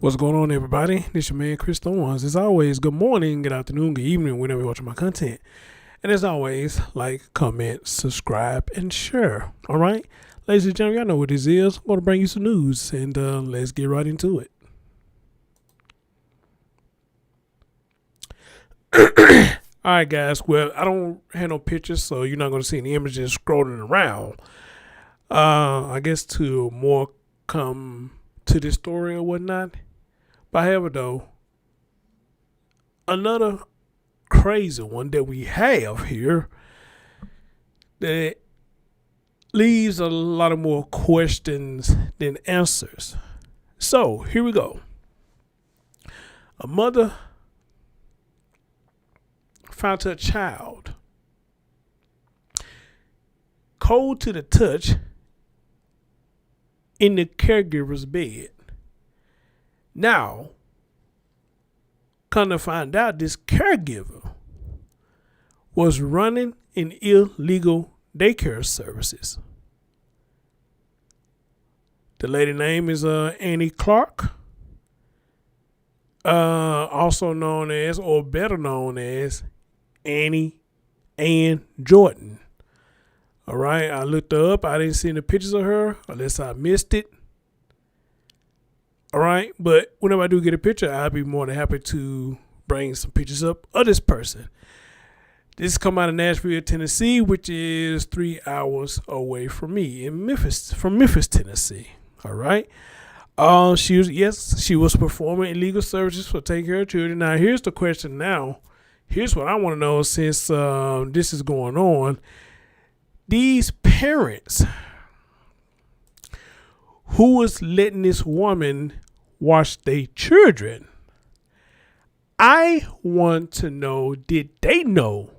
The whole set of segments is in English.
What's going on, everybody? This your man, Chris Thorns. As always, good morning, good afternoon, good evening, whenever you're watching my content. And as always, like, comment, subscribe, and share. All right? Ladies and gentlemen, y'all know what this is. I'm going to bring you some news, and let's get right into it. All right, guys. Well, I don't have no pictures, so you're not going to see any images scrolling around. I guess to more come to this story or whatnot. But however, though, another crazy one that we have here that leaves a lot of more questions than answers. So here we go. A mother found her child cold to the touch in the caregiver's bed. Now, come to find out, this caregiver was running an illegal daycare services. The lady name is Annie Clark, also known as, or better known as, Annie Ann Jordan. All right, I looked her up. I didn't see any pictures of her unless I missed it. All right, but whenever I do get a picture, I'll be more than happy to bring some pictures up of this person. This come out of Nashville, Tennessee, which is 3 hours away from me in Memphis, Tennessee. All right. She was performing illegal services for taking care of children. Now, here's the question. Now, here's what I want to know since this is going on. These parents who was letting this woman watch their children, I want to know, did they know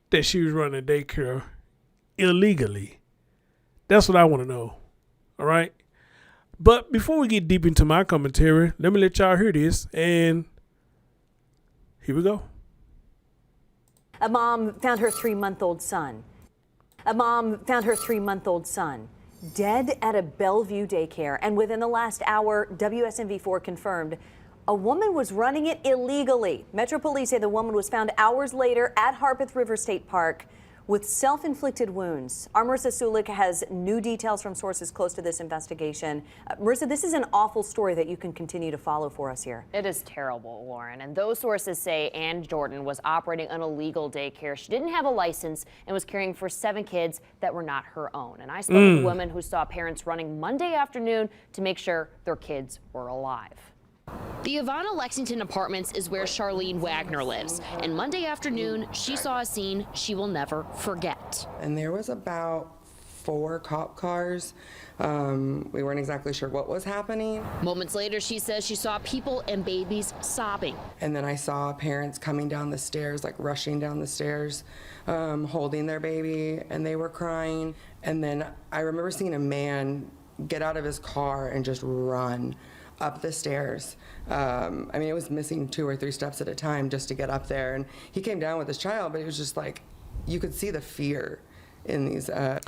that she was running daycare illegally? That's what I want to know. All right. But before we get deep into my commentary, let me let y'all hear this. And here we go. A mom found her 3-month-old son. Dead at a Bellevue daycare. And within the last hour, WSMV4 confirmed a woman was running it illegally. Metro Police say the woman was found hours later at Harpeth River State Park with self-inflicted wounds. Our Marissa Sulik has new details from sources close to this investigation. Marissa, this is an awful story that you can continue to follow for us here. It is terrible, Lauren. And those sources say Ann Jordan was operating an illegal daycare. She didn't have a license and was caring for 7 kids that were not her own. And I spoke with a woman who saw parents running Monday afternoon to make sure their kids were alive. The Ivana Lexington Apartments is where Charlene Wagner lives, and Monday afternoon she saw a scene she will never forget. And there was about 4 cop cars. We weren't exactly sure what was happening. Moments later, she says she saw people and babies sobbing. And then I saw parents coming down the stairs, like rushing down the stairs, holding their baby, and they were crying. And then I remember seeing a man get out of his car and just run up the stairs. I mean, it was missing 2 or 3 steps at a time just to get up there. And he came down with his child, but it was just like, you could see the fear in these. I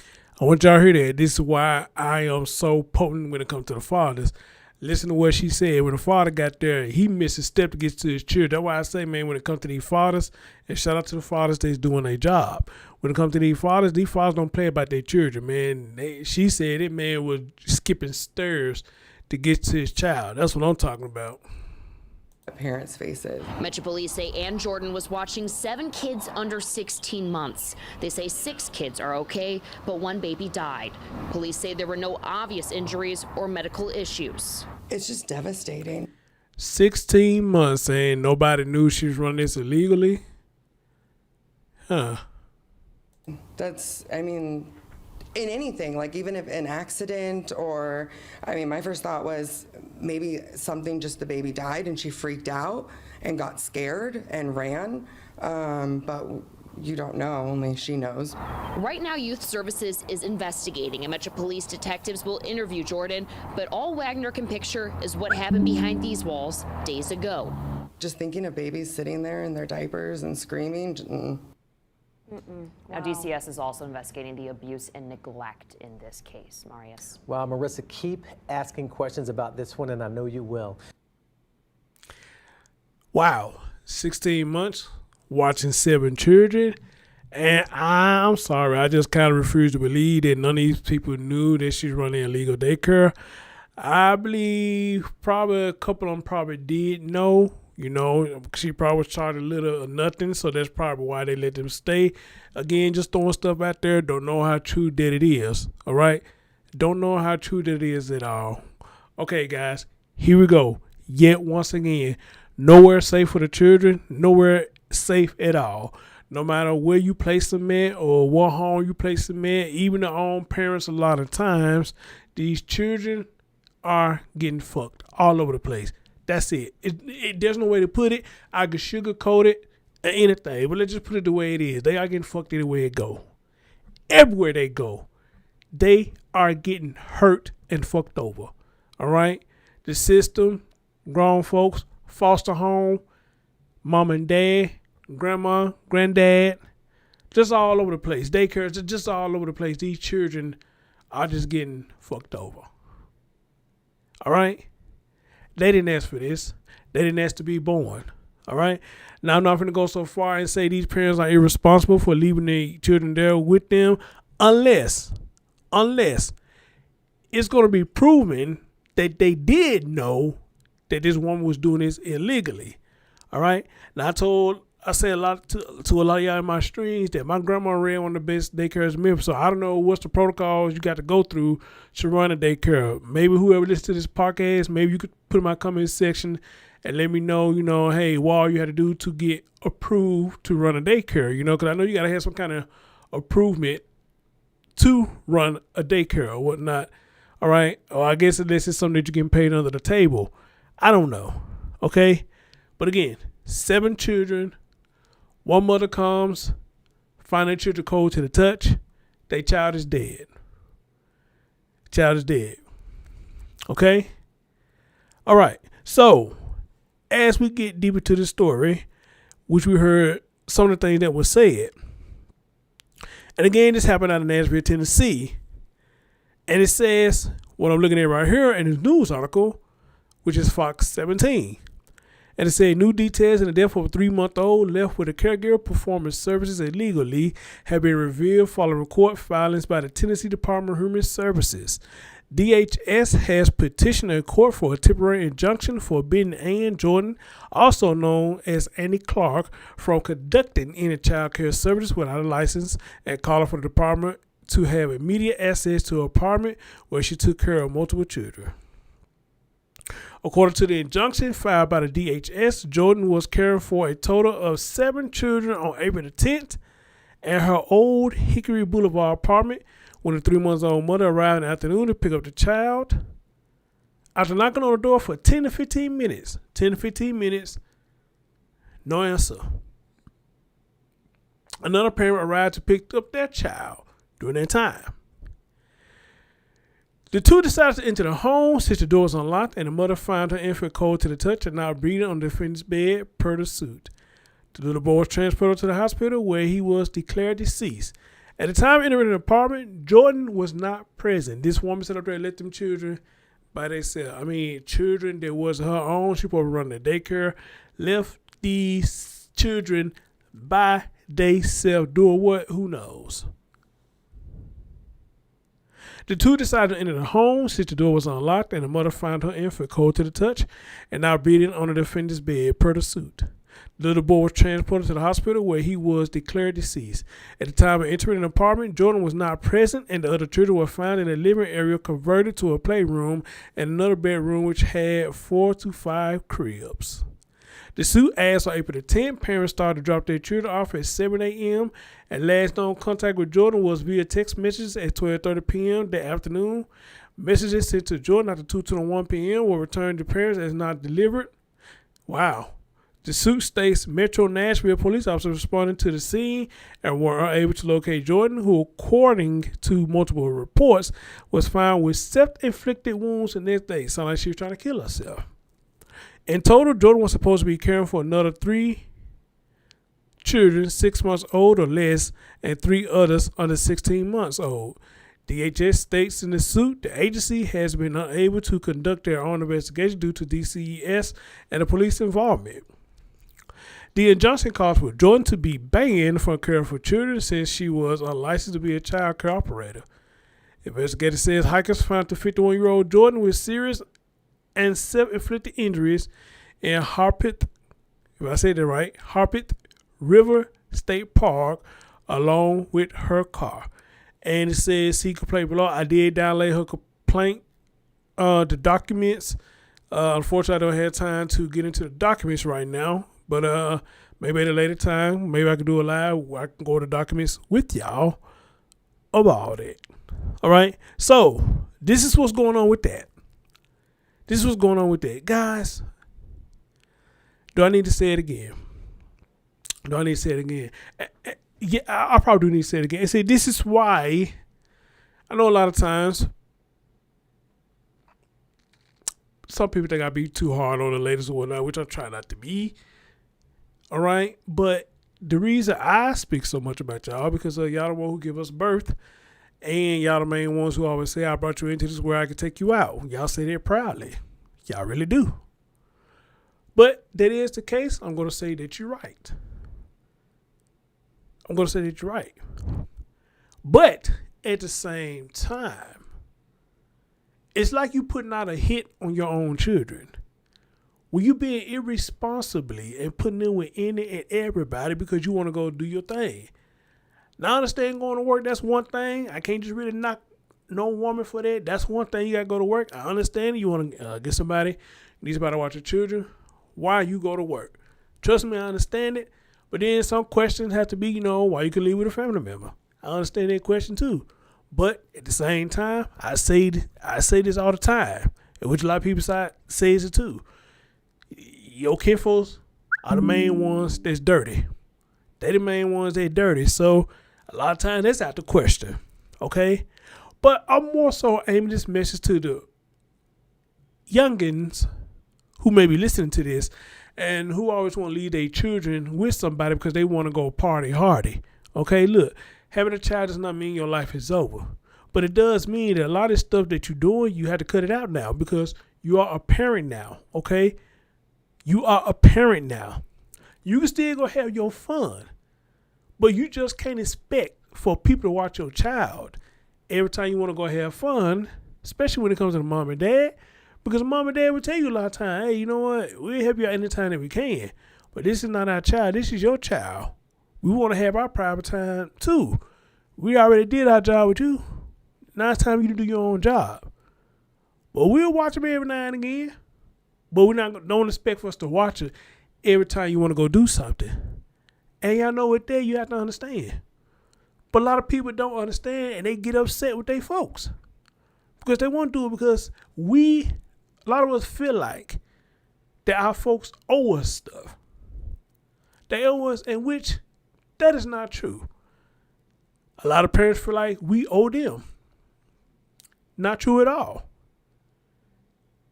want y'all to hear that. This is why I am so potent when it comes to the fathers. Listen to what she said. When the father got there, he missed a step to get to his children. That's why I say, man, when it comes to these fathers, and shout out to the fathers, they're doing their job. When it comes to these fathers don't play about their children, man. She said that man was skipping stairs to get to his child. That's what I'm talking about. Parents' faces. Metro Police say Ann Jordan was watching 7 kids under 16 months. They say 6 kids are okay, but 1 baby died. Police say there were no obvious injuries or medical issues. It's just devastating. 16 months and nobody knew she was running this illegally? Huh. That's, I mean, in anything, like even if an accident or, I mean, my first thought was maybe something, just the baby died and she freaked out and got scared and ran. But you don't know, only she knows. Right now, Youth Services is investigating, and Metro Police detectives will interview Jordan, but all Wagner can picture is what happened behind these walls days ago. Just thinking of babies sitting there in their diapers and screaming. Now, DCS is also investigating the abuse and neglect in this case. Marius. Well, Marissa, keep asking questions about this one, and I know you will. Wow, 16 months, watching 7 children. And I'm sorry, I just kind of refuse to believe that none of these people knew that she's running illegal daycare. I believe probably a couple of them probably did know. You know, she probably was charged a little or nothing, so that's probably why they let them stay. Again, just throwing stuff out there. Don't know how true that it is, all right? Don't know how true that it is at all. Okay, guys, here we go. Yet once again, nowhere safe for the children, nowhere safe at all. No matter where you place them at or what home you place them at, even their own parents, a lot of times, these children are getting fucked all over the place. That's it. There's no way to put it. I could sugarcoat it or anything, but let's just put it the way it is. They are getting fucked anywhere they go. Everywhere they go, they are getting hurt and fucked over. All right? The system, grown folks, foster home, mom and dad, grandma, granddad, just all over the place. Daycares, just all over the place. These children are just getting fucked over. All right? They didn't ask for this. They didn't ask to be born. All right? Now, I'm not going to go so far and say these parents are irresponsible for leaving their children there with them unless it's going to be proven that they did know that this woman was doing this illegally. All right? Now, I say a lot to a lot of y'all in my streams that my grandma ran one of the best daycares in Memphis. So I don't know what's the protocols you got to go through to run a daycare. Maybe whoever listens to this podcast, maybe you could put in my comment section and let me know, hey, what all you had to do to get approved to run a daycare, because I know you got to have some kind of approvement to run a daycare or whatnot. All right. Or I guess unless it's something that you're getting paid under the table. I don't know. Okay. But again, 7 children. One mother comes, find their children cold to the touch. Their child is dead. Child is dead. Okay? All right. So, as we get deeper to the story, which we heard some of the things that were said. And again, this happened out of Nashville, Tennessee. And it says, what I'm looking at right here in this news article, which is Fox 17. And it said new details in the death of a 3-month-old left with a caregiver performing services illegally have been revealed following court filings by the Tennessee Department of Human Services. DHS has petitioned a court for a temporary injunction forbidding Ann Jordan, also known as Annie Clark, from conducting any child care services without a license and calling for the department to have immediate access to an apartment where she took care of multiple children. According to the injunction filed by the DHS, Jordan was caring for a total of 7 children on April the 10th at her Old Hickory Blvd apartment when the 3-month-old mother arrived in the afternoon to pick up the child. After knocking on the door for 10 to 15 minutes, no answer. Another parent arrived to pick up their child during that time. The two decided to enter the home since the door was unlocked, and the mother found her infant cold to the touch and now breathing on the defendant's bed per the suit. The little boy was transported to the hospital where he was declared deceased. At the time of entering the apartment, Jordan was not present. This woman sat up there and let them children by themselves. Children that was her own. She probably run the daycare. Left these children by themselves doing what? Who knows? The two decided to enter the home since the door was unlocked, and the mother found her infant cold to the touch and now breathing on the defendant's bed per the suit. The little boy was transported to the hospital where he was declared deceased. At the time of entering the apartment, Jordan was not present, and the other children were found in a living area converted to a playroom and another bedroom which had 4 to 5 cribs. The suit asked on April the 10th, parents started to drop their children off at 7 a.m. and last known contact with Jordan was via text messages at 12:30 p.m. that afternoon. Messages sent to Jordan after 2:21 p.m. were returned to parents as not delivered. Wow. The suit states Metro Nashville police officers responded to the scene and were unable to locate Jordan, who, according to multiple reports, was found with self-inflicted wounds the next day. Sounded like she was trying to kill herself. In total, Jordan was supposed to be caring for another 3 children 6 months old or less and 3 others under 16 months old. DHS states in the suit the agency has been unable to conduct their own investigation due to DCES and the police involvement. The injunction calls for Jordan to be banned from care for children since she was unlicensed to be a child care operator. Investigator says hikers found the 51-year-old Jordan with serious and self-inflicted injuries in Harpeth, if I say that right, Harpeth River State Park, along with her car. And it says, see complaint below. I did download her complaint, the documents. Unfortunately, I don't have time to get into the documents right now. But maybe at a later time, maybe I can do a live where I can go to the documents with y'all about it. All right. So this is what's going on with that. This is what's going on with that. Guys, do I need to say it again? Do I need to say it again? Yeah, I probably do need to say it again. And say this is why I know a lot of times some people think I be too hard on the ladies or whatnot, which I try not to be. All right. But the reason I speak so much about y'all because y'all the one who give us birth. And y'all the main ones who always say, I brought you into this where I can take you out. Y'all say that proudly. Y'all really do. But that is the case. I'm going to say that you're right. I'm going to say that you're right. But at the same time, it's like you putting out a hit on your own children. When you being irresponsibly and putting in with any and everybody because you want to go do your thing. Now, I understand going to work, that's one thing. I can't just really knock no woman for that. That's one thing. You got to go to work. I understand you want to get somebody, need somebody to watch your children. Why you go to work? Trust me, I understand it. But then some questions have to be, why you can leave with a family member. I understand that question too. But at the same time, I say this all the time, which a lot of people says it too. Your kinfolks are the main ones that's dirty. They the main ones that's dirty. So a lot of times that's out the question. Okay? But I'm more so aiming this message to the youngins who may be listening to this and who always want to leave their children with somebody because they want to go party hardy. Okay, look, having a child does not mean your life is over. But it does mean that a lot of stuff that you're doing, you have to cut it out now because you are a parent now. Okay? You are a parent now. You can still go have your fun. But you just can't expect for people to watch your child every time you want to go have fun, especially when it comes to mom and dad. Because mom and dad will tell you a lot of times, hey, you know what? We'll help you out anytime that we can. But this is not our child. This is your child. We want to have our private time too. We already did our job with you. Now it's time for you to do your own job. But we'll watch them every now and again. But don't expect for us to watch it every time you want to go do something. And y'all know what there you have to understand. But a lot of people don't understand and they get upset with their folks. Because they won't do it because a lot of us feel like that our folks owe us stuff. They owe us, in which that is not true. A lot of parents feel like we owe them. Not true at all.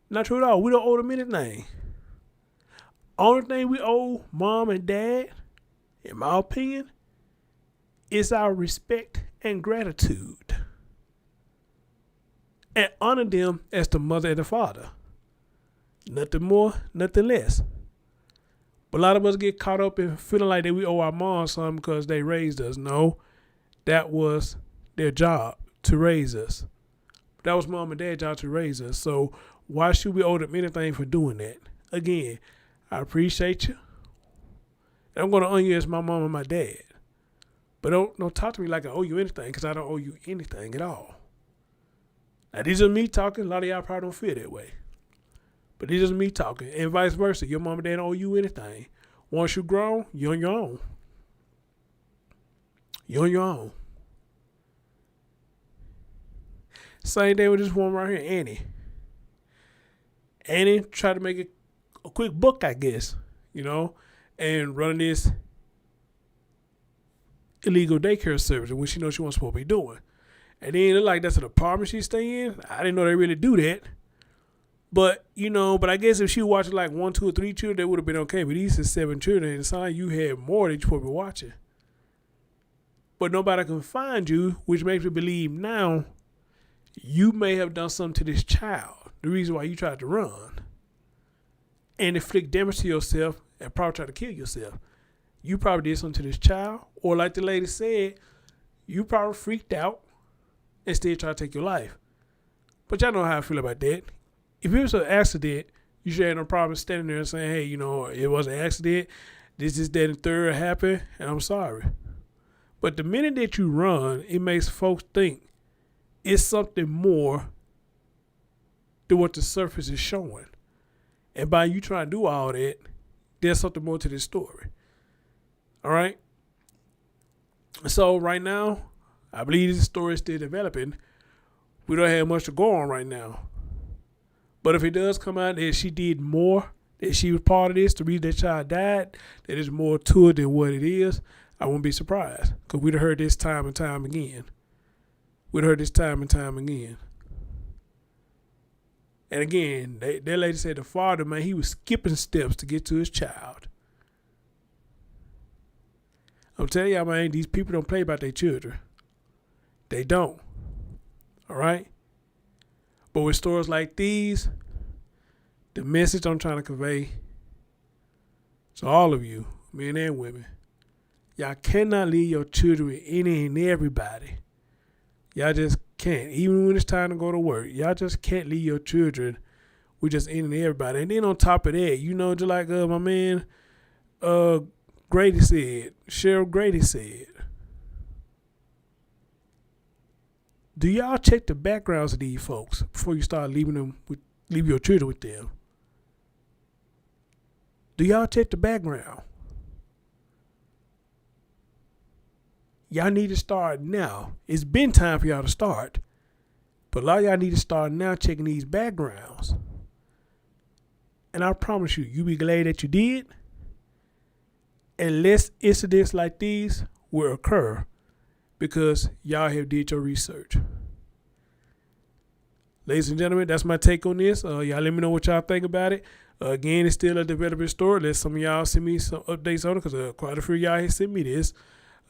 Not true at all. We don't owe them anything. Only thing we owe mom and dad, in my opinion, is our respect and gratitude. And honor them as the mother and the father. Nothing more, nothing less. But a lot of us get caught up in feeling like that we owe our mom something because they raised us. No, that was their job to raise us. That was mom and dad's job to raise us. So why should we owe them anything for doing that? Again, I appreciate you. And I'm going to honor you as my mom and my dad. But don't talk to me like I owe you anything because I don't owe you anything at all. Now, these are me talking. A lot of y'all probably don't feel that way. But these are me talking. And vice versa. Your mom and dad don't owe you anything. Once you're grown, you're on your own. You're on your own. Same day with this woman right here, Annie. Annie tried to make a quick buck, I guess, and running this illegal daycare service, which she knows she wasn't supposed to be doing. And then it looked like that's an apartment she stay in. I didn't know they really do that. But, but I guess if she watched like 1, 2, or 3 children, that would have been okay. But these are 7 children, and it sounds like you had more that you probably watching. But nobody can find you, which makes me believe now you may have done something to this child. The reason why you tried to run and inflict damage to yourself and probably try to kill yourself. You probably did something to this child, or like the lady said, you probably freaked out and still tried to take your life. But y'all know how I feel about that. If it was an accident, you should have no problem standing there and saying, hey, it was an accident. This, that, and third happened, and I'm sorry. But the minute that you run, it makes folks think it's something more than what the surface is showing. And by you trying to do all that, there's something more to this story. All right? So right now, I believe this story is still developing. We don't have much to go on right now. But if it does come out that she did more, that she was part of this, the reason that child died, that there's more to it than what it is, I won't be surprised. Because we'd have heard this time and time again. We'd heard this time and time again. And again, that lady said the father, man, he was skipping steps to get to his child. I'm telling y'all, man, these people don't play about their children. They don't. All right? But with stories like these, the message I'm trying to convey to all of you, men and women, y'all cannot leave your children with any and everybody. Y'all just can't. Even when it's time to go to work, y'all just can't leave your children with just any and everybody. And then on top of that, just like my man Grady said, Sheriff Grady said, do y'all check the backgrounds of these folks before you start leave your children with them? Do y'all check the background? Y'all need to start now. It's been time for y'all to start. But a lot of y'all need to start now checking these backgrounds. And I promise you'll be glad that you did. And less incidents like these will occur because y'all have did your research. Ladies and gentlemen, that's my take on this. Y'all let me know what y'all think about it. Again, it's still a developing story. Let some of y'all send me some updates on it because quite a few of y'all have sent me this.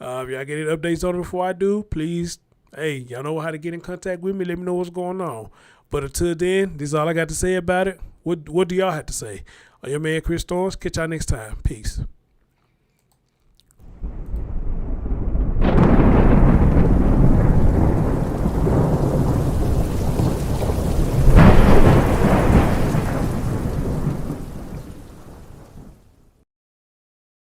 If y'all get any updates on it before I do, please, hey, y'all know how to get in contact with me. Let me know what's going on. But until then, this is all I got to say about it. What do y'all have to say? Your man, Chris Storms. Catch y'all next time. Peace.